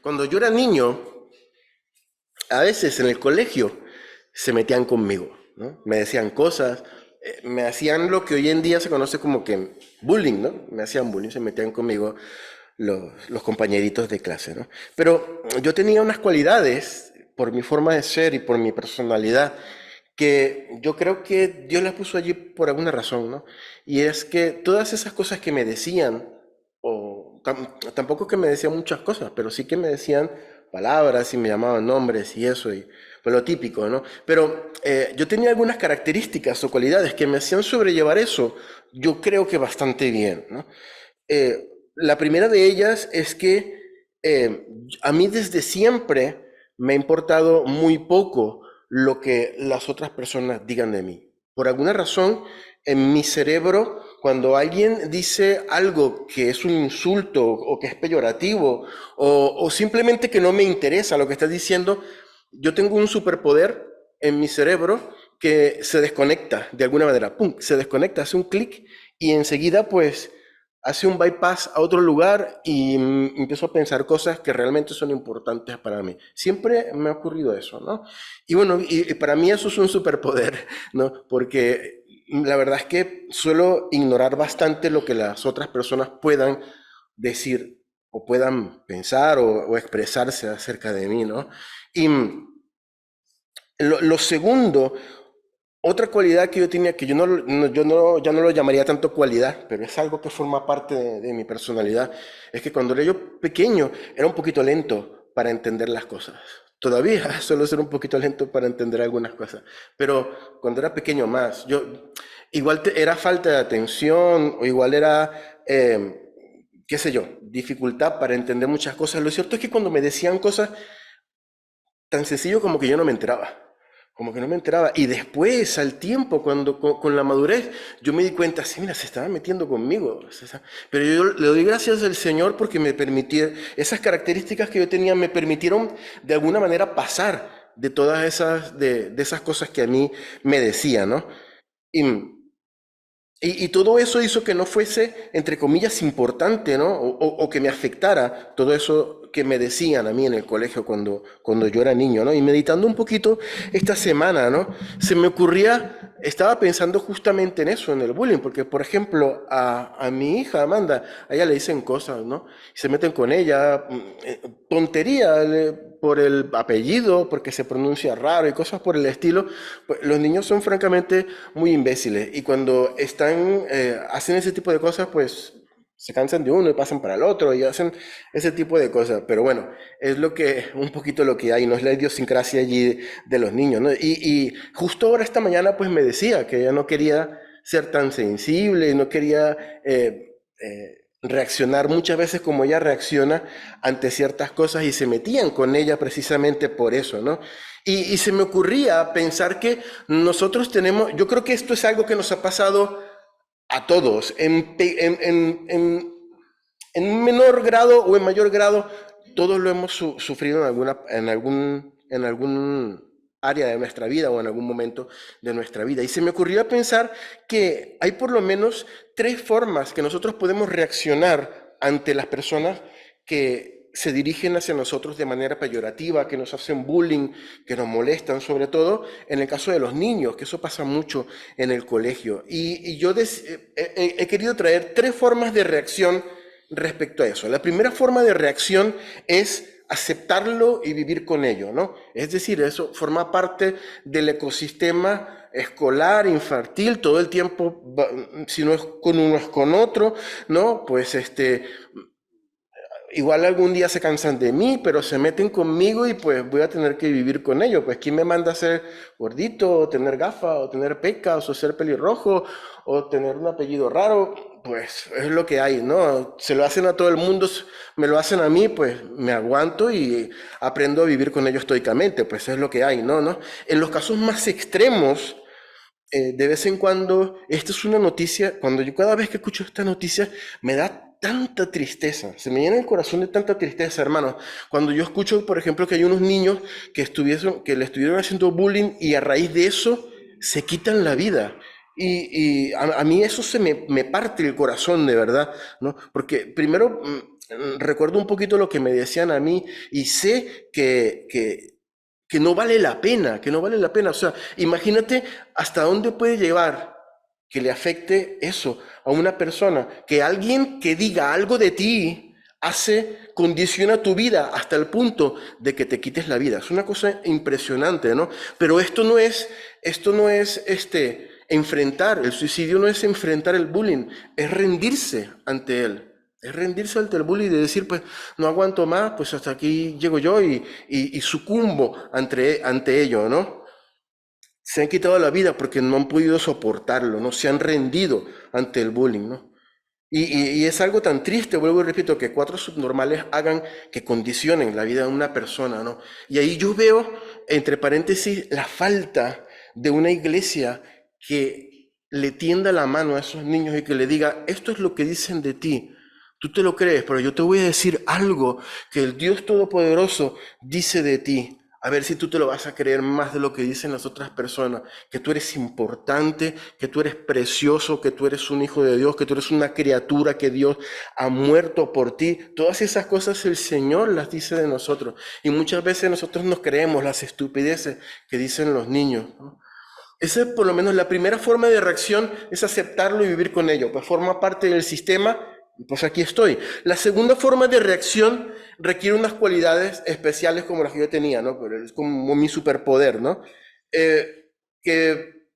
Cuando yo era niño, a veces en el colegio se metían conmigo, ¿no? Me decían cosas, me hacían lo que hoy en día se conoce como que bullying, ¿no? Me hacían bullying, se metían conmigo los compañeritos de clase, ¿no? Pero yo tenía unas cualidades por mi forma de ser y por mi personalidad que yo creo que Dios las puso allí por alguna razón, ¿no? Y es que todas esas cosas que me decían, tampoco que me decían muchas cosas, pero sí que me decían palabras y me llamaban nombres y eso, y pues lo típico, ¿no? Pero yo tenía algunas características o cualidades que me hacían sobrellevar eso, yo creo que bastante bien, ¿no? La primera de ellas es que a mí desde siempre me ha importado muy poco lo que las otras personas digan de mí. Por alguna razón, en mi cerebro, cuando alguien dice algo que es un insulto o que es peyorativo o simplemente que no me interesa lo que está diciendo, yo tengo un superpoder en mi cerebro que se desconecta de alguna manera. ¡Pum! Se desconecta, hace un clic y enseguida pues hace un bypass a otro lugar y empiezo a pensar cosas que realmente son importantes para mí. Siempre me ha ocurrido eso, ¿no? Y bueno, y para mí eso es un superpoder, ¿no? Porque la verdad es que suelo ignorar bastante lo que las otras personas puedan decir o puedan pensar o expresarse acerca de mí, ¿no? Y lo segundo, otra cualidad que yo tenía, que ya no lo llamaría tanto cualidad, pero es algo que forma parte de mi personalidad, es que cuando era yo pequeño era un poquito lento para entender las cosas. Todavía suelo ser un poquito lento para entender algunas cosas, pero cuando era pequeño más, era falta de atención o igual era, qué sé yo, dificultad para entender muchas cosas. Lo cierto es que cuando me decían cosas tan sencillo como que yo no me enteraba. Como que no me enteraba. Y después, al tiempo, con la madurez, yo me di cuenta, sí, mira, se estaba metiendo conmigo. Pero yo le doy gracias al Señor porque me permitió, esas características que yo tenía me permitieron de alguna manera pasar de todas de esas cosas que a mí me decían, ¿no? Y, y todo eso hizo que no fuese, entre comillas, importante, ¿no? O que me afectara todo eso que me decían a mí en el colegio cuando yo era niño, ¿no? Y meditando un poquito esta semana, ¿no? Se me ocurría, estaba pensando justamente en eso, en el bullying, porque, por ejemplo, a mi hija Amanda, a ella le dicen cosas, ¿no? Se meten con ella, tontería, por el apellido, porque se pronuncia raro y cosas por el estilo. Pues, los niños son francamente muy imbéciles y cuando hacen ese tipo de cosas, pues se cansan de uno y pasan para el otro y hacen ese tipo de cosas. Pero bueno, es un poquito lo que hay, no es la idiosincrasia allí de los niños, ¿no? Y justo ahora esta mañana pues me decía que ella no quería ser tan sensible, no quería reaccionar muchas veces como ella reacciona ante ciertas cosas y se metían con ella precisamente por eso, ¿no? Y se me ocurría pensar que nosotros tenemos, yo creo que esto es algo que nos ha pasado a todos, en un menor grado o en mayor grado, todos lo hemos sufrido en algún área de nuestra vida o en algún momento de nuestra vida. Y se me ocurrió pensar que hay por lo menos tres formas que nosotros podemos reaccionar ante las personas que se dirigen hacia nosotros de manera peyorativa, que nos hacen bullying, que nos molestan, sobre todo en el caso de los niños, que eso pasa mucho en el colegio. Y yo he querido traer tres formas de reacción respecto a eso. La primera forma de reacción es aceptarlo y vivir con ello, ¿no? Es decir, eso forma parte del ecosistema escolar, infantil, todo el tiempo, si no es con uno es con otro, ¿no? Pues igual algún día se cansan de mí, pero se meten conmigo y pues voy a tener que vivir con ellos. Pues ¿quién me manda a ser gordito, o tener gafas, o tener pecas, o ser pelirrojo, o tener un apellido raro? Pues es lo que hay, ¿no? Se lo hacen a todo el mundo, me lo hacen a mí, pues me aguanto y aprendo a vivir con ellos estoicamente, pues es lo que hay, ¿no? En los casos más extremos, de vez en cuando, esta es una noticia, cuando yo cada vez que escucho esta noticia, me da tanta tristeza, se me llena el corazón de tanta tristeza, hermano. Cuando yo escucho, por ejemplo, que hay unos niños que le estuvieron haciendo bullying y a raíz de eso se quitan la vida. Y a mí eso me parte el corazón, de verdad, ¿no? Porque primero, recuerdo un poquito lo que me decían a mí y sé que no vale la pena, que no vale la pena. O sea, imagínate hasta dónde puede llevar que le afecte eso a una persona, que alguien que diga algo de ti condiciona tu vida hasta el punto de que te quites la vida. Es una cosa impresionante, ¿no? Pero esto no es enfrentar, el suicidio no es enfrentar el bullying, es rendirse ante él. Es rendirse ante el bullying y decir, pues, no aguanto más, pues hasta aquí llego yo y sucumbo ante ello, ¿no? Se han quitado la vida porque no han podido soportarlo, ¿no? Se han rendido ante el bullying, ¿no? Y es algo tan triste, vuelvo y repito, que cuatro subnormales hagan que condicionen la vida de una persona, ¿no? Y ahí yo veo, entre paréntesis, la falta de una iglesia que le tienda la mano a esos niños y que le diga, esto es lo que dicen de ti. Tú te lo crees, pero yo te voy a decir algo que el Dios Todopoderoso dice de ti. A ver si tú te lo vas a creer más de lo que dicen las otras personas, que tú eres importante, que tú eres precioso, que tú eres un hijo de Dios, que tú eres una criatura que Dios ha muerto por ti. Todas esas cosas el Señor las dice de nosotros. Y muchas veces nosotros nos creemos las estupideces que dicen los niños, ¿no? Esa es por lo menos la primera forma de reacción, es aceptarlo y vivir con ello. Pues forma parte del sistema, pues aquí estoy. La segunda forma de reacción requiere unas cualidades especiales como las que yo tenía, ¿no? Pero es como mi superpoder, ¿no? Que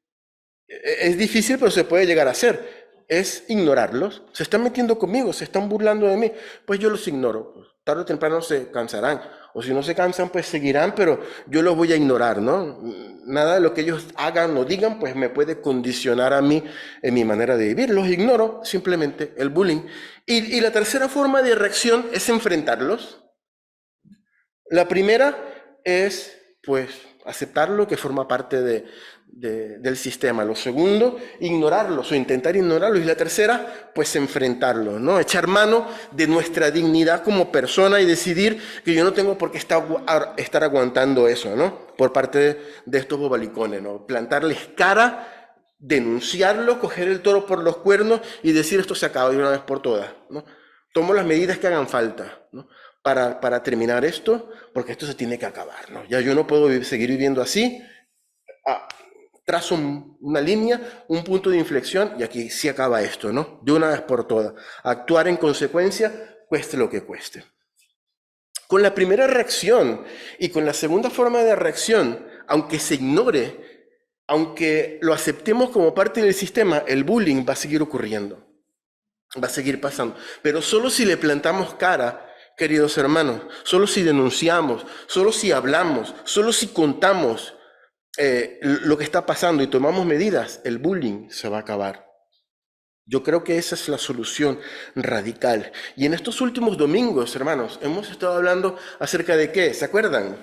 es difícil, pero se puede llegar a hacer. Es ignorarlos. Se están metiendo conmigo, se están burlando de mí. Pues yo los ignoro. Pues tarde o temprano se cansarán. O si no se cansan, pues seguirán, pero yo los voy a ignorar, ¿no? Nada de lo que ellos hagan o digan, pues me puede condicionar a mí en mi manera de vivir. Los ignoro, simplemente, el bullying. Y la tercera forma de reacción es enfrentarlos. La primera es, pues, aceptarlo, que forma parte del sistema. Lo segundo, ignorarlos o intentar ignorarlos. Y la tercera, pues, enfrentarlos, ¿no? Echar mano de nuestra dignidad como persona y decidir que yo no tengo por qué estar aguantando eso, ¿no? Por parte de estos bobalicones, ¿no? Plantarles cara, denunciarlo, coger el toro por los cuernos y decir esto se acaba de una vez por todas, ¿no? Tomo las medidas que hagan falta, ¿no? Para terminar esto, porque esto se tiene que acabar, ¿no? Ya yo no puedo seguir viviendo así. Ah, trazo una línea, un punto de inflexión y aquí sí acaba esto, ¿no? De una vez por todas. Actuar en consecuencia, cueste lo que cueste. Con la primera reacción y con la segunda forma de reacción, aunque se ignore, aunque lo aceptemos como parte del sistema, el bullying va a seguir ocurriendo, va a seguir pasando. Pero solo si le plantamos cara, queridos hermanos, solo si denunciamos, solo si hablamos, solo si contamos lo que está pasando y tomamos medidas, el bullying se va a acabar. Yo creo que esa es la solución radical. Y en estos últimos domingos, hermanos, hemos estado hablando acerca de qué, ¿se acuerdan?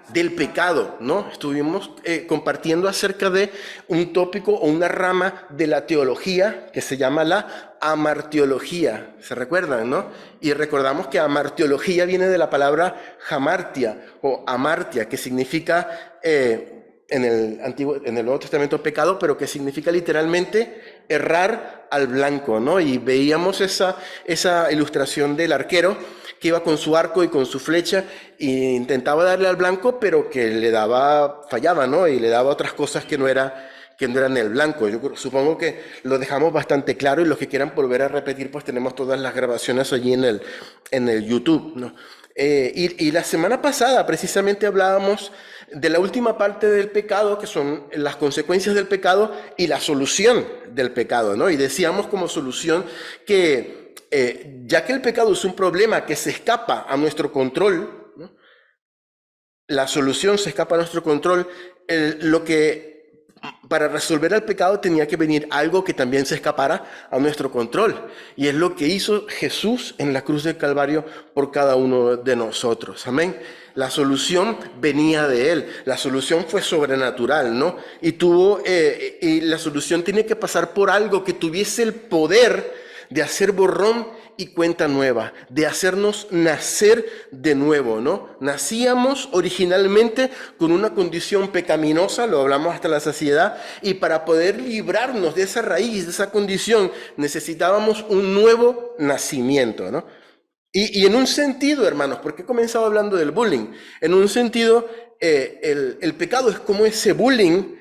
Del pecado, ¿no? Estuvimos compartiendo acerca de un tópico o una rama de la teología que se llama la amartiología, ¿se recuerdan, no? Y recordamos que amartiología viene de la palabra hamartia o amartia, que significa en el Nuevo Testamento pecado, pero que significa literalmente errar al blanco, ¿no? Y veíamos esa ilustración del arquero que iba con su arco y con su flecha e intentaba darle al blanco, pero que fallaba, ¿no? Y le daba otras cosas que no eran el blanco. Yo supongo que lo dejamos bastante claro y los que quieran volver a repetir, pues tenemos todas las grabaciones allí en el YouTube, ¿no? Y la semana pasada precisamente hablábamos de la última parte del pecado, que son las consecuencias del pecado y la solución del pecado, ¿no? Y decíamos como solución que ya que el pecado es un problema que se escapa a nuestro control, ¿no? La solución se escapa a nuestro control, para resolver el pecado tenía que venir algo que también se escapara a nuestro control. Y es lo que hizo Jesús en la cruz del Calvario por cada uno de nosotros. Amén. La solución venía de Él. La solución fue sobrenatural, ¿no? Y la solución tiene que pasar por algo que tuviese el poder de hacer borrón y cuenta nueva, de hacernos nacer de nuevo, ¿no? Nacíamos originalmente con una condición pecaminosa, lo hablamos hasta la saciedad, y para poder librarnos de esa raíz, de esa condición, necesitábamos un nuevo nacimiento, ¿no? Y en un sentido, hermanos, porque he comenzado hablando del bullying, en un sentido, el pecado es como ese bullying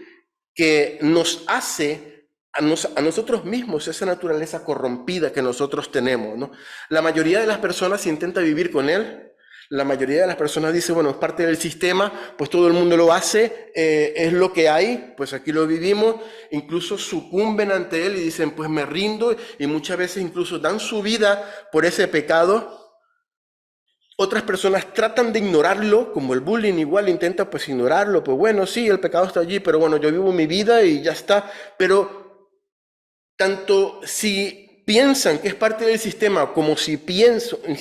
que nos hace a nosotros mismos, esa naturaleza corrompida que nosotros tenemos, ¿no? La mayoría de las personas intenta vivir con él. La mayoría de las personas dice, bueno, es parte del sistema, pues todo el mundo lo hace, es lo que hay, pues aquí lo vivimos. Incluso sucumben ante él y dicen, pues me rindo, y muchas veces incluso dan su vida por ese pecado. Otras personas tratan de ignorarlo, como el bullying igual intenta pues ignorarlo, pues bueno, sí, el pecado está allí, pero bueno, yo vivo mi vida y ya está. Pero tanto si piensan que es parte del sistema como si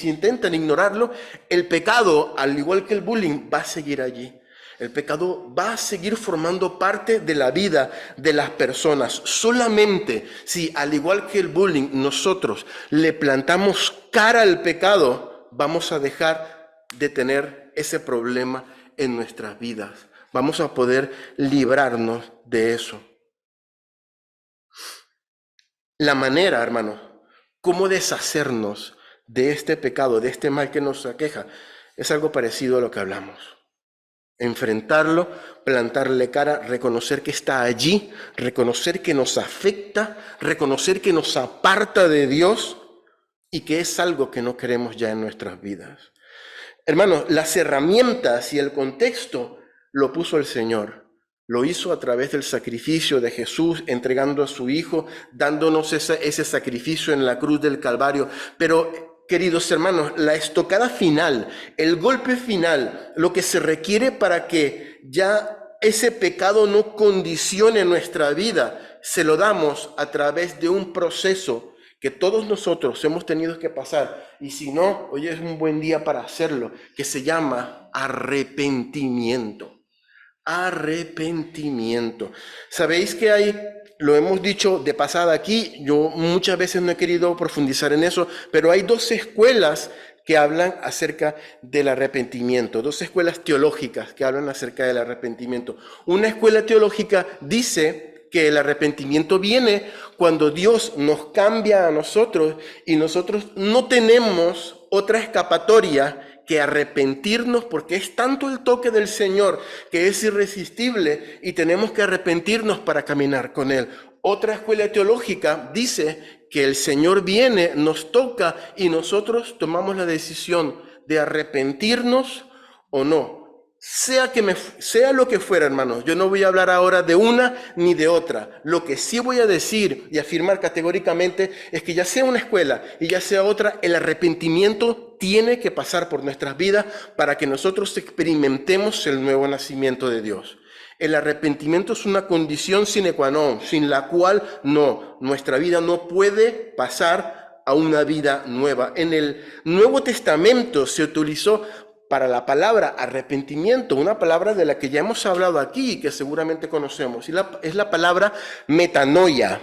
intentan ignorarlo, el pecado, al igual que el bullying, va a seguir allí. El pecado va a seguir formando parte de la vida de las personas. Solamente si, al igual que el bullying, nosotros le plantamos cara al pecado, vamos a dejar de tener ese problema en nuestras vidas. Vamos a poder librarnos de eso. La manera, hermano, cómo deshacernos de este pecado, de este mal que nos aqueja, es algo parecido a lo que hablamos. Enfrentarlo, plantarle cara, reconocer que está allí, reconocer que nos afecta, reconocer que nos aparta de Dios y que es algo que no queremos ya en nuestras vidas. Hermanos, las herramientas y el contexto lo puso el Señor. Lo hizo a través del sacrificio de Jesús, entregando a su Hijo, dándonos ese sacrificio en la cruz del Calvario. Pero, queridos hermanos, la estocada final, el golpe final, lo que se requiere para que ya ese pecado no condicione nuestra vida, se lo damos a través de un proceso que todos nosotros hemos tenido que pasar, y si no, hoy es un buen día para hacerlo, que se llama arrepentimiento. Arrepentimiento. Sabéis que hay, lo hemos dicho de pasada aquí, yo muchas veces no he querido profundizar en eso, pero hay dos escuelas que hablan acerca del arrepentimiento, dos escuelas teológicas que hablan acerca del arrepentimiento. Una escuela teológica dice que el arrepentimiento viene cuando Dios nos cambia a nosotros y nosotros no tenemos otra escapatoria que arrepentirnos, porque es tanto el toque del Señor que es irresistible y tenemos que arrepentirnos para caminar con Él. Otra escuela teológica dice que el Señor viene, nos toca y nosotros tomamos la decisión de arrepentirnos o no. Sea lo que fuera, hermanos, yo no voy a hablar ahora de una ni de otra. Lo que sí voy a decir y afirmar categóricamente es que ya sea una escuela y ya sea otra, el arrepentimiento tiene que pasar por nuestras vidas para que nosotros experimentemos el nuevo nacimiento de Dios. El arrepentimiento es una condición sine qua non, sin la cual nuestra vida no puede pasar a una vida nueva. En el Nuevo Testamento se utilizó para la palabra arrepentimiento, una palabra de la que ya hemos hablado aquí y que seguramente conocemos, y es la palabra metanoia.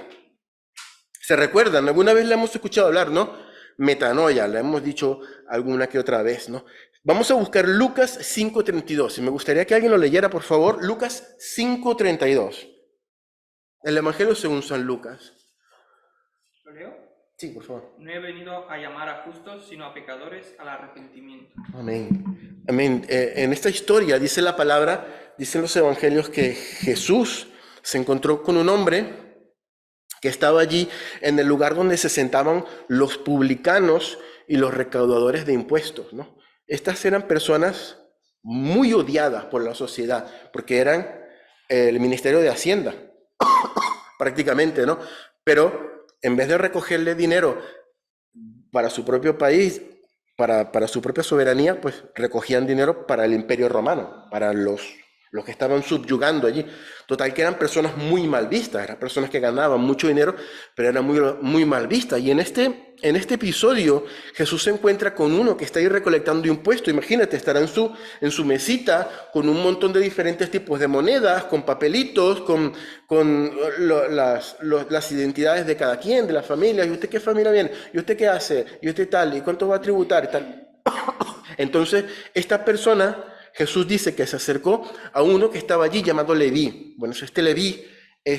¿Se recuerdan? Alguna vez la hemos escuchado hablar, ¿no? Metanoia, la hemos dicho alguna que otra vez, ¿no? Vamos a buscar Lucas 5:32, y me gustaría que alguien lo leyera, por favor. Lucas 5:32. El Evangelio según San Lucas. ¿Lo leo? Sí, por favor. No he venido a llamar a justos, sino a pecadores al arrepentimiento. Amén. Amén. En esta historia dice la palabra, dicen los evangelios que Jesús se encontró con un hombre que estaba allí en el lugar donde se sentaban los publicanos y los recaudadores de impuestos, ¿no? Estas eran personas muy odiadas por la sociedad, porque eran el Ministerio de Hacienda, prácticamente, ¿no? Pero en vez de recogerle dinero para su propio país, para su propia soberanía, pues recogían dinero para el Imperio Romano, para los los que estaban subyugando allí. Total que eran personas muy mal vistas, eran personas que ganaban mucho dinero, pero eran muy mal vistas. Y en este episodio Jesús se encuentra con uno que está ahí recolectando impuestos. Imagínate, estará en su mesita con un montón de diferentes tipos de monedas, con papelitos, con las identidades de cada quien, de las familias. ¿Y usted qué familia viene? ¿Y usted qué hace? ¿Y usted tal? ¿Y cuánto va a tributar? Y tal. Entonces, esta persona, Jesús dice que se acercó a uno que estaba allí llamado Leví. Bueno, este Leví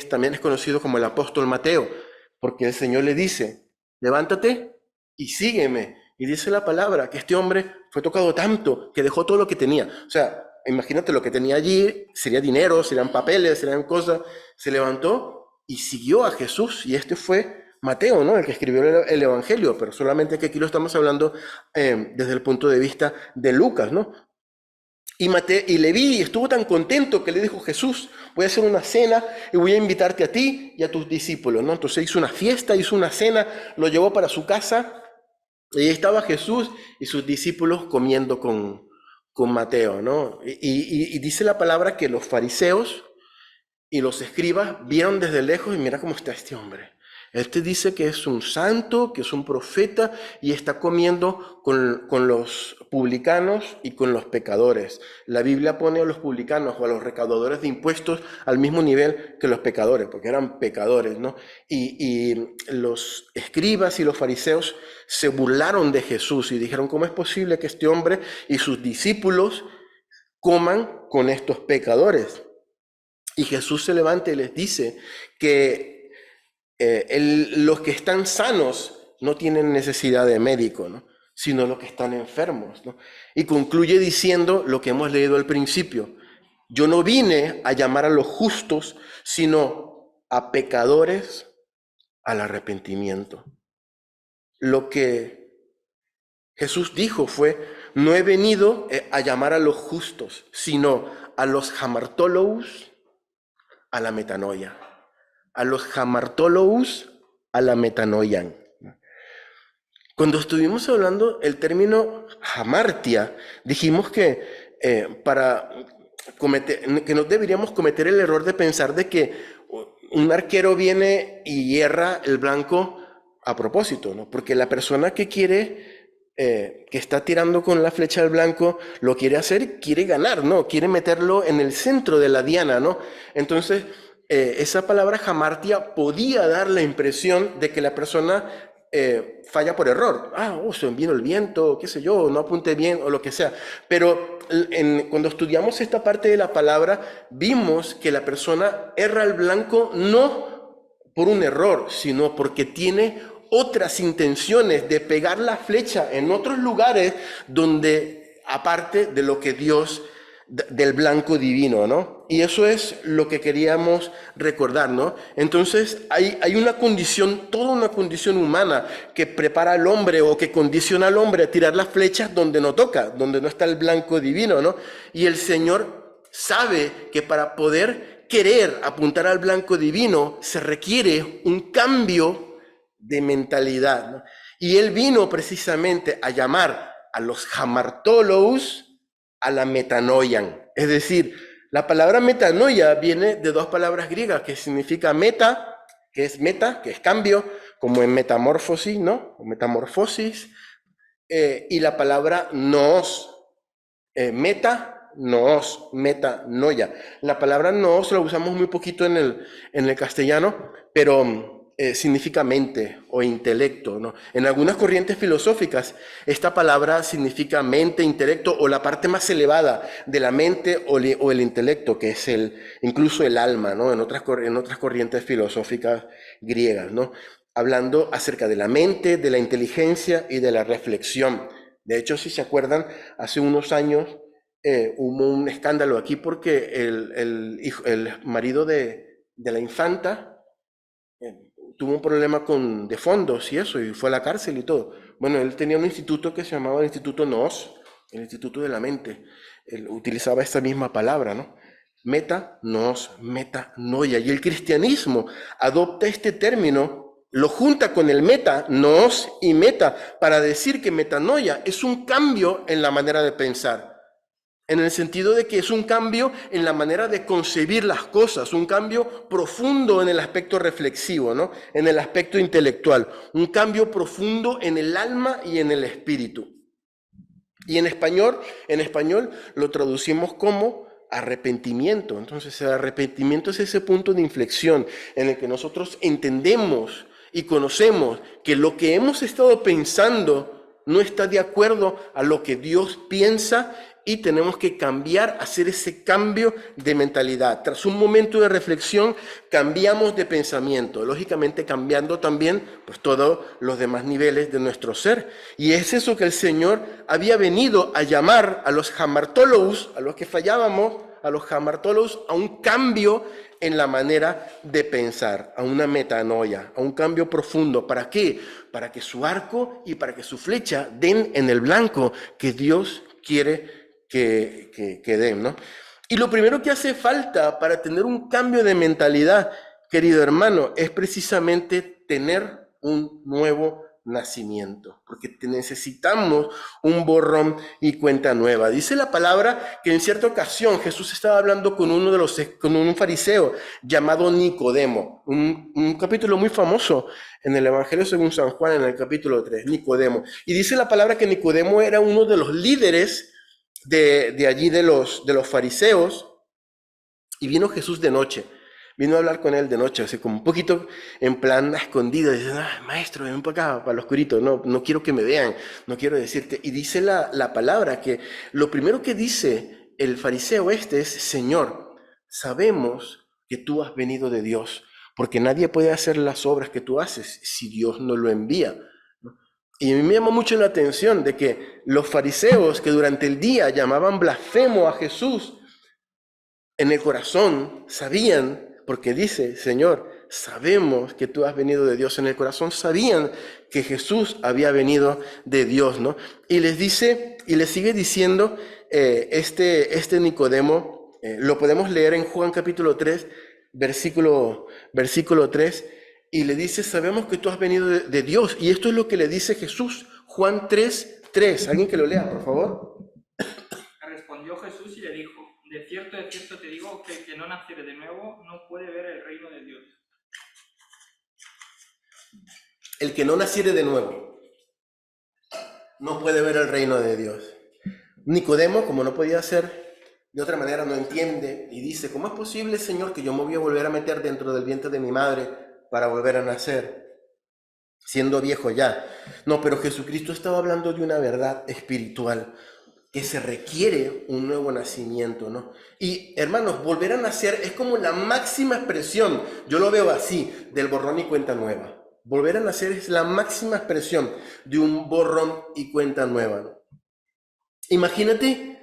también es conocido como el apóstol Mateo, porque el Señor le dice, levántate y sígueme. Y dice la palabra que este hombre fue tocado tanto que dejó todo lo que tenía. O sea, imagínate lo que tenía allí, sería dinero, serían papeles, serían cosas. Se levantó y siguió a Jesús. Y este fue Mateo, ¿no? El que escribió el Evangelio, pero solamente que aquí lo estamos hablando desde el punto de vista de Lucas, ¿no? Y Leví estuvo tan contento que le dijo, Jesús, voy a hacer una cena y voy a invitarte a ti y a tus discípulos, ¿no? Entonces hizo una fiesta, hizo una cena, lo llevó para su casa y ahí estaba Jesús y sus discípulos comiendo con Mateo, ¿no? Y dice la palabra que los fariseos y los escribas vieron desde lejos y mira cómo está este hombre. Este dice que es un santo, que es un profeta y está comiendo con los publicanos y con los pecadores. La Biblia pone a los publicanos o a los recaudadores de impuestos al mismo nivel que los pecadores, porque eran pecadores, ¿no? Y los escribas y los fariseos se burlaron de Jesús y dijeron, ¿cómo es posible que este hombre y sus discípulos coman con estos pecadores? Y Jesús se levanta y les dice que los que están sanos no tienen necesidad de médico, ¿no? Sino los que están enfermos, ¿no? Y concluye diciendo lo que hemos leído al principio. Yo no vine a llamar a los justos, sino a pecadores al arrepentimiento. Lo que Jesús dijo fue, no he venido a llamar a los justos, sino a los hamartólogos, a la metanoia. A los hamartólogos, a la metanoia. Cuando estuvimos hablando el término hamartia, dijimos que que no deberíamos cometer el error de pensar de que un arquero viene y hierra el blanco a propósito, ¿no? Porque la persona que que está tirando con la flecha al blanco, lo quiere hacer, quiere ganar, ¿no? Quiere meterlo en el centro de la diana, ¿no? Entonces, esa palabra hamartia podía dar la impresión de que la persona falla por error. Se vino el viento, qué sé yo, no apunté bien o lo que sea. Pero cuando estudiamos esta parte de la palabra, vimos que la persona erra al blanco no por un error, sino porque tiene otras intenciones de pegar la flecha en otros lugares donde, aparte de lo que Dios del blanco divino, ¿no? Y eso es lo que queríamos recordar, ¿no? Entonces hay una condición, toda una condición humana que prepara al hombre o que condiciona al hombre a tirar las flechas donde no toca, donde no está el blanco divino, ¿no? Y el Señor sabe que para poder querer apuntar al blanco divino se requiere un cambio de mentalidad, ¿no? Y Él vino precisamente a llamar a los hamartólogos a la metanoia. Es decir, la palabra metanoia viene de dos palabras griegas que significa meta, que es cambio, como en metamorfosis, ¿no? O metamorfosis, y la palabra noos, metanoia. La palabra noos la usamos muy poquito en el castellano, pero significa mente o intelecto, ¿no? En algunas corrientes filosóficas esta palabra significa mente, intelecto o la parte más elevada de la mente o el intelecto, que es incluso el alma, ¿no? En otras corrientes filosóficas griegas, ¿no? Hablando acerca de la mente, de la inteligencia y de la reflexión. De hecho, si se acuerdan, hace unos años hubo un escándalo aquí porque el marido de la infanta tuvo un problema de fondos y eso, y fue a la cárcel y todo. Bueno, él tenía un instituto que se llamaba el Instituto Noos, el Instituto de la Mente. Él utilizaba esta misma palabra, ¿no? Meta, noos, metanoia. Y el cristianismo adopta este término, lo junta con el meta, noos y meta, para decir que metanoia es un cambio en la manera de pensar. en el sentido de que es un cambio en la manera de concebir las cosas, un cambio profundo en el aspecto reflexivo, ¿no? En el aspecto intelectual, un cambio profundo en el alma y en el espíritu. Y en español lo traducimos como arrepentimiento. Entonces el arrepentimiento es ese punto de inflexión en el que nosotros entendemos y conocemos que lo que hemos estado pensando no está de acuerdo a lo que Dios piensa y tenemos que cambiar, hacer ese cambio de mentalidad. Tras un momento de reflexión, cambiamos de pensamiento, lógicamente cambiando también pues, todos los demás niveles de nuestro ser. Y es eso que el Señor había venido a llamar a los hamartólogos, a los que fallábamos, a los hamartólogos, a un cambio en la manera de pensar, a una metanoia, a un cambio profundo. ¿Para qué? Para que su arco y para que su flecha den en el blanco que Dios quiere que den, ¿no? Y lo primero que hace falta para tener un cambio de mentalidad, querido hermano, es precisamente tener un nuevo nacimiento, porque necesitamos un borrón y cuenta nueva. Dice la palabra que en cierta ocasión Jesús estaba hablando con un fariseo llamado Nicodemo, un capítulo muy famoso en el Evangelio según San Juan, en el capítulo 3, Nicodemo. Y dice la palabra que Nicodemo era uno de los líderes de allí de los fariseos, y vino Jesús de noche, vino a hablar con él de noche, así como un poquito en plan escondido, dice, maestro, ven para acá, para lo oscurito, no quiero que me vean, no quiero decirte. Y dice la palabra que lo primero que dice el fariseo es, Señor, sabemos que tú has venido de Dios, porque nadie puede hacer las obras que tú haces si Dios no lo envía. Y a mí me llamó mucho la atención de que los fariseos que durante el día llamaban blasfemo a Jesús, en el corazón sabían, porque dice, Señor, sabemos que tú has venido de Dios. En el corazón sabían que Jesús había venido de Dios, ¿no? Y les dice, y les sigue diciendo este Nicodemo, lo podemos leer en Juan capítulo 3, versículo 3, y le dice, sabemos que tú has venido de Dios. Y esto es lo que le dice Jesús, Juan 3:3. ¿Alguien que lo lea, por favor? Respondió Jesús y le dijo, de cierto te digo que el que no naciere de nuevo no puede ver el reino de Dios. El que no naciere de nuevo no puede ver el reino de Dios. Nicodemo, como no podía ser de otra manera, no entiende y dice, ¿cómo es posible, Señor, que yo me voy a volver a meter dentro del vientre de mi madre para volver a nacer, siendo viejo ya? No, pero Jesucristo estaba hablando de una verdad espiritual, que se requiere un nuevo nacimiento, ¿no? Y, hermanos, volver a nacer es como la máxima expresión, yo lo veo así, del borrón y cuenta nueva. Volver a nacer es la máxima expresión de un borrón y cuenta nueva, ¿no? Imagínate,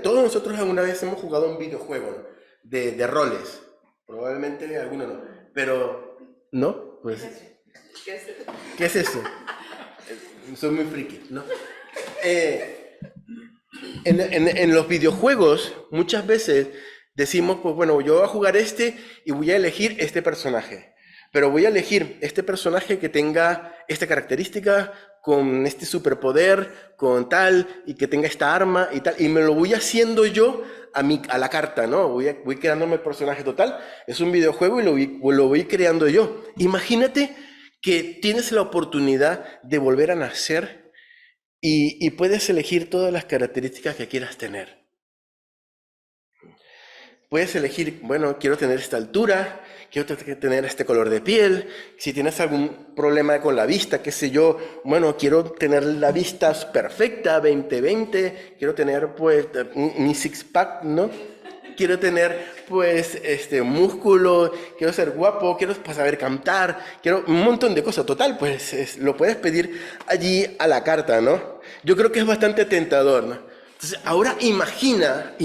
todos nosotros alguna vez hemos jugado un videojuego, ¿no? de roles, probablemente alguno no, pero, ¿no? Pues, ¿qué es eso? Soy muy friki, ¿no? En los videojuegos muchas veces decimos, pues bueno, yo voy a jugar y voy a elegir este personaje, pero voy a elegir este personaje que tenga esta característica, con este superpoder, con tal, y que tenga esta arma y tal, y me lo voy haciendo yo a la carta, ¿no? Voy creándome el personaje total, es un videojuego y lo voy creando yo. Imagínate que tienes la oportunidad de volver a nacer y puedes elegir todas las características que quieras tener. Puedes elegir, bueno, quiero tener esta altura, quiero tener este color de piel. Si tienes algún problema con la vista, qué sé yo, bueno, quiero tener la vista perfecta, 20/20, quiero tener pues mi six-pack, ¿no? Quiero tener pues músculo, quiero ser guapo, quiero saber cantar, quiero un montón de cosas. Total, pues lo puedes pedir allí a la carta, ¿no? Yo creo que es bastante tentador, ¿no? Entonces, ahora imagina,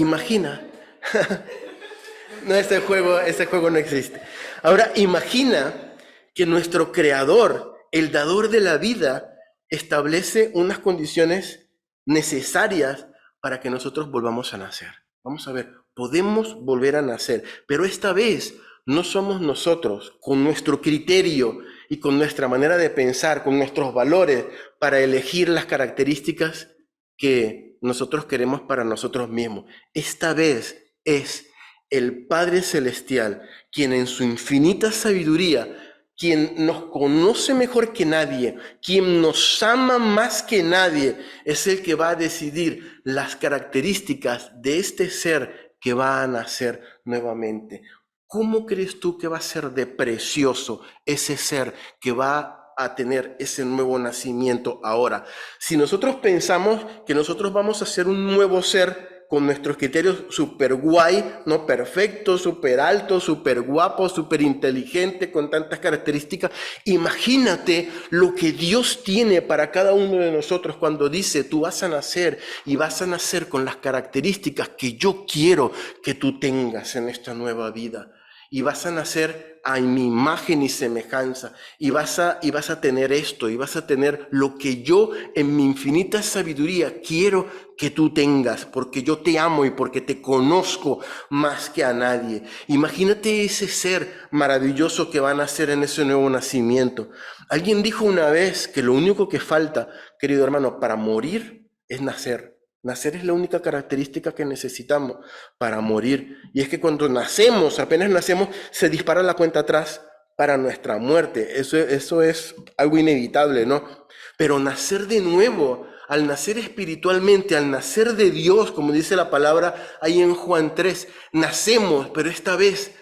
no, este juego no existe. Ahora imagina que nuestro creador, el dador de la vida, establece unas condiciones necesarias para que nosotros volvamos a nacer. Vamos a ver, podemos volver a nacer, pero esta vez no somos nosotros con nuestro criterio y con nuestra manera de pensar, con nuestros valores para elegir las características que nosotros queremos para nosotros mismos. Esta vez es el Padre Celestial quien en su infinita sabiduría, quien nos conoce mejor que nadie, quien nos ama más que nadie, es el que va a decidir las características de este ser que va a nacer nuevamente. ¿Cómo crees tú que va a ser de precioso ese ser que va a tener ese nuevo nacimiento ahora? Si nosotros pensamos que nosotros vamos a ser un nuevo ser con nuestros criterios súper guay, no perfecto, súper alto, súper guapo, súper inteligente, con tantas características, imagínate lo que Dios tiene para cada uno de nosotros cuando dice, tú vas a nacer y vas a nacer con las características que yo quiero que tú tengas en esta nueva vida. Y vas a nacer a mi imagen y semejanza, y vas a tener esto, y vas a tener lo que yo en mi infinita sabiduría quiero que tú tengas, porque yo te amo y porque te conozco más que a nadie. Imagínate ese ser maravilloso que va a nacer en ese nuevo nacimiento. Alguien dijo una vez que lo único que falta, querido hermano, para morir es nacer. Nacer es la única característica que necesitamos para morir. Y es que cuando nacemos, apenas nacemos, se dispara la cuenta atrás para nuestra muerte. Eso es algo inevitable, ¿no? Pero nacer de nuevo, al nacer espiritualmente, al nacer de Dios, como dice la palabra ahí en Juan 3, nacemos, pero esta vez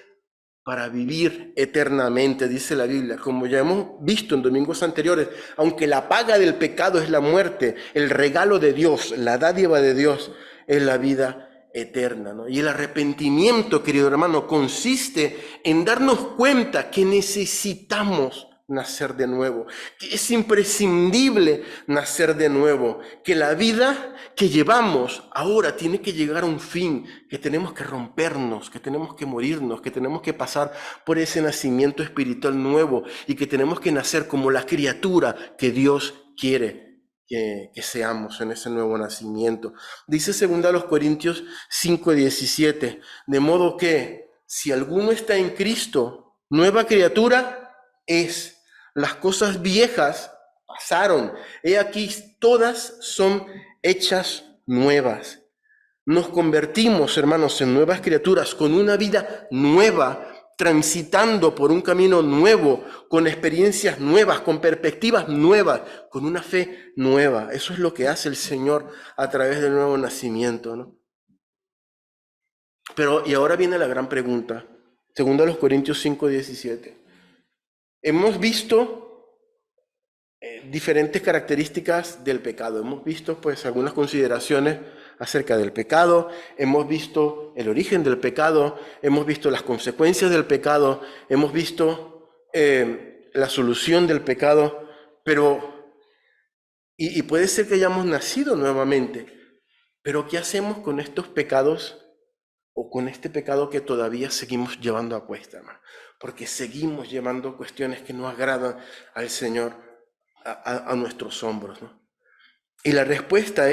para vivir eternamente, dice la Biblia, como ya hemos visto en domingos anteriores, aunque la paga del pecado es la muerte, el regalo de Dios, la dádiva de Dios es la vida eterna, ¿no? Y el arrepentimiento, querido hermano, consiste en darnos cuenta que necesitamos nacer de nuevo, que es imprescindible nacer de nuevo, que la vida que llevamos ahora tiene que llegar a un fin, que tenemos que rompernos, que tenemos que morirnos, que tenemos que pasar por ese nacimiento espiritual nuevo y que tenemos que nacer como la criatura que Dios quiere que seamos en ese nuevo nacimiento. Dice 2 Corintios 5:17, de modo que si alguno está en Cristo, nueva criatura es. Las cosas viejas pasaron. He aquí, todas son hechas nuevas. Nos convertimos, hermanos, en nuevas criaturas, con una vida nueva, transitando por un camino nuevo, con experiencias nuevas, con perspectivas nuevas, con una fe nueva. Eso es lo que hace el Señor a través del nuevo nacimiento, ¿no? Pero, y ahora viene la gran pregunta, segundo a los Corintios 5:17. Hemos visto diferentes características del pecado. Hemos visto pues algunas consideraciones acerca del pecado, hemos visto el origen del pecado, hemos visto las consecuencias del pecado, hemos visto la solución del pecado, pero, y puede ser que hayamos nacido nuevamente, pero ¿qué hacemos con estos pecados o con este pecado que todavía seguimos llevando a cuesta, hermano? Porque seguimos llevando cuestiones que no agradan al Señor a nuestros hombros, ¿no? Y la respuesta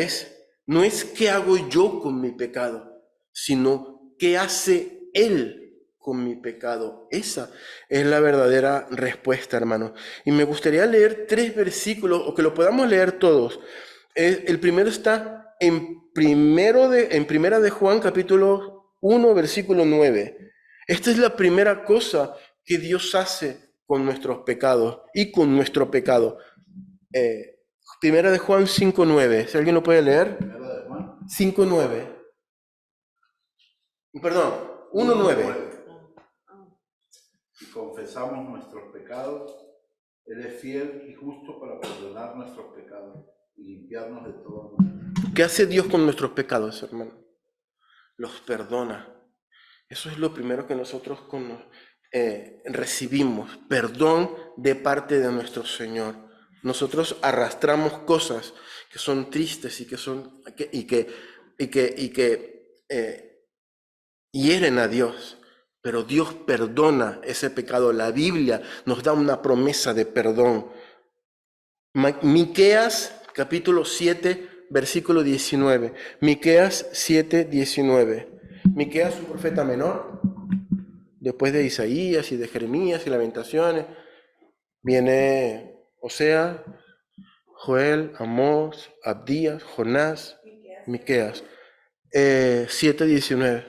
no es qué hago yo con mi pecado, sino qué hace Él con mi pecado. Esa es la verdadera respuesta, hermano. Y me gustaría leer 3 versículos, o que lo podamos leer todos. El primero está en Primera de Juan, capítulo 1, versículo 9. Esta es la primera cosa que Dios hace con nuestros pecados y con nuestro pecado. Primera de Juan 5:9. Si alguien lo puede leer. Primera de Juan 5:9. Perdón, 1:9. Si confesamos nuestros pecados, Él es fiel y justo para perdonar nuestros pecados y limpiarnos de todo mal. ¿Qué hace Dios con nuestros pecados, hermano? Los perdona. Eso es lo primero que nosotros recibimos, perdón de parte de nuestro Señor. Nosotros arrastramos cosas que son tristes y que hieren a Dios, pero Dios perdona ese pecado. La Biblia nos da una promesa de perdón. Miqueas capítulo 7, versículo 19. Miqueas 7:19. Miqueas, un profeta menor, después de Isaías y de Jeremías y Lamentaciones, viene Oseas, Joel, Amós, Abdías, Jonás, Miqueas. 7:19.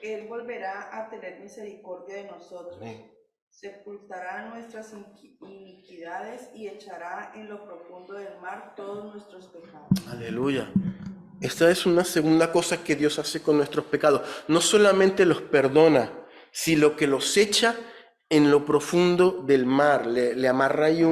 Él volverá a tener misericordia de nosotros. Amén. Sepultará nuestras iniquidades y echará en lo profundo del mar todos nuestros pecados. Aleluya. Esta es una segunda cosa que Dios hace con nuestros pecados. No solamente los perdona, sino que los echa en lo profundo del mar. Le amarra ahí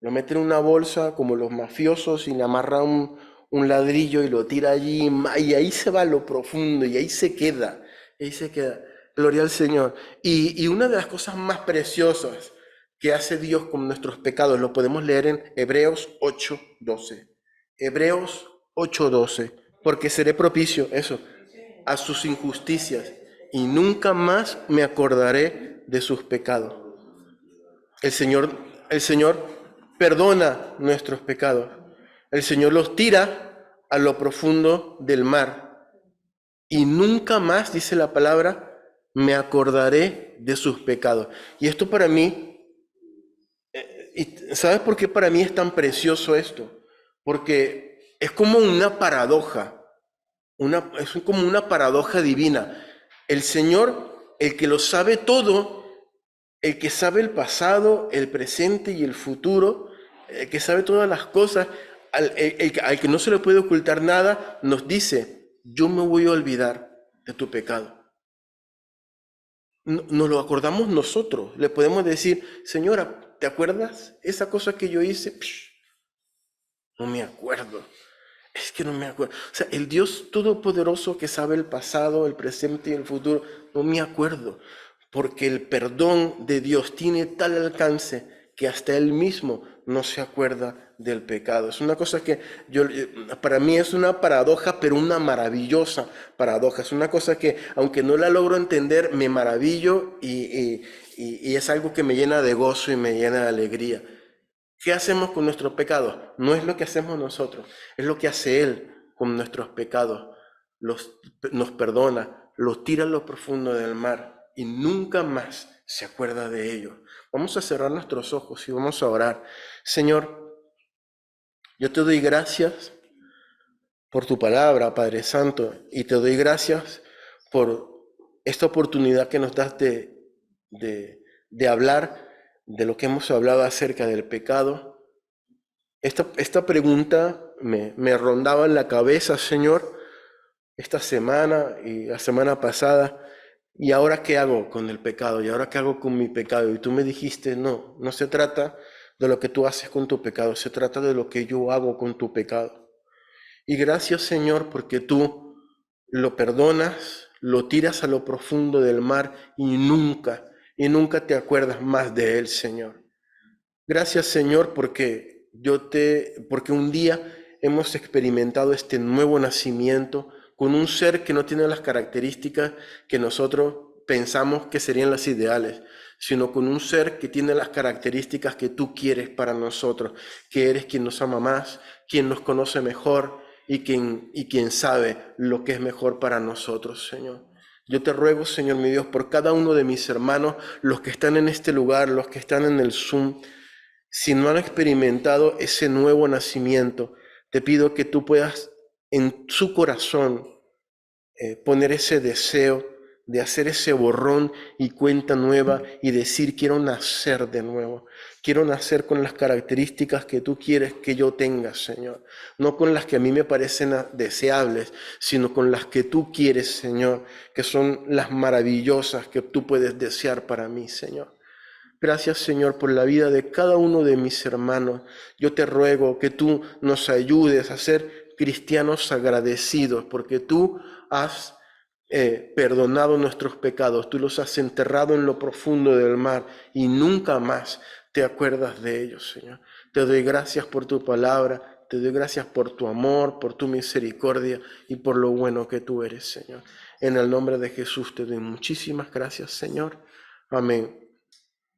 lo mete en una bolsa como los mafiosos y le amarra un ladrillo y lo tira allí y ahí se va a lo profundo y ahí se queda. Ahí se queda. Gloria al Señor. Y una de las cosas más preciosas que hace Dios con nuestros pecados, lo podemos leer en Hebreos 8:12. Hebreos 8:12. Porque seré propicio, eso, a sus injusticias y nunca más me acordaré de sus pecados. El Señor perdona nuestros pecados. El Señor los tira a lo profundo del mar. Y nunca más, dice la palabra, me acordaré de sus pecados. Y esto para mí, ¿sabes por qué para mí es tan precioso esto? Porque es como una paradoja, es como una paradoja divina. El Señor, el que lo sabe todo, el que sabe el pasado, el presente y el futuro, el que sabe todas las cosas, al que no se le puede ocultar nada, nos dice, yo me voy a olvidar de tu pecado. Nos lo acordamos nosotros. Le podemos decir, Señora, ¿te acuerdas esa cosa que yo hice? Psh, no me acuerdo. Es que no me acuerdo. O sea, el Dios Todopoderoso que sabe el pasado, el presente y el futuro, no me acuerdo. Porque el perdón de Dios tiene tal alcance que hasta Él mismo no se acuerda del pecado. Es una cosa que para mí es una paradoja, pero una maravillosa paradoja. Es una cosa que, aunque no la logro entender, me maravillo y es algo que me llena de gozo y me llena de alegría. ¿Qué hacemos con nuestros pecados? No es lo que hacemos nosotros, es lo que hace Él con nuestros pecados. Nos perdona, los tira a lo profundo del mar y nunca más se acuerda de ellos. Vamos a cerrar nuestros ojos y vamos a orar. Señor, yo te doy gracias por tu palabra, Padre Santo, y te doy gracias por esta oportunidad que nos das de hablar de lo que hemos hablado acerca del pecado. Esta pregunta me rondaba en la cabeza, Señor, esta semana y la semana pasada. ¿Y ahora qué hago con el pecado? ¿Y ahora qué hago con mi pecado? Y tú me dijiste, no se trata de lo que tú haces con tu pecado, se trata de lo que yo hago con tu pecado. Y gracias, Señor, porque tú lo perdonas, lo tiras a lo profundo del mar y nunca te acuerdas más de él, Señor. Gracias, Señor, porque un día hemos experimentado este nuevo nacimiento con un ser que no tiene las características que nosotros pensamos que serían las ideales, sino con un ser que tiene las características que tú quieres para nosotros, que eres quien nos ama más, quien nos conoce mejor y quien sabe lo que es mejor para nosotros, Señor. Yo te ruego, Señor mi Dios, por cada uno de mis hermanos, los que están en este lugar, los que están en el Zoom, si no han experimentado ese nuevo nacimiento, te pido que tú puedas en su corazón poner ese deseo de hacer ese borrón y cuenta nueva y decir, quiero nacer de nuevo. Quiero nacer con las características que tú quieres que yo tenga, Señor. No con las que a mí me parecen deseables, sino con las que tú quieres, Señor, que son las maravillosas que tú puedes desear para mí, Señor. Gracias, Señor, por la vida de cada uno de mis hermanos. Yo te ruego que tú nos ayudes a ser cristianos agradecidos, porque tú has perdonado nuestros pecados, tú los has enterrado en lo profundo del mar y nunca más te acuerdas de ellos, Señor. Te doy gracias por tu palabra, te doy gracias por tu amor, por tu misericordia y por lo bueno que tú eres, Señor. En el nombre de Jesús te doy muchísimas gracias, Señor. Amén.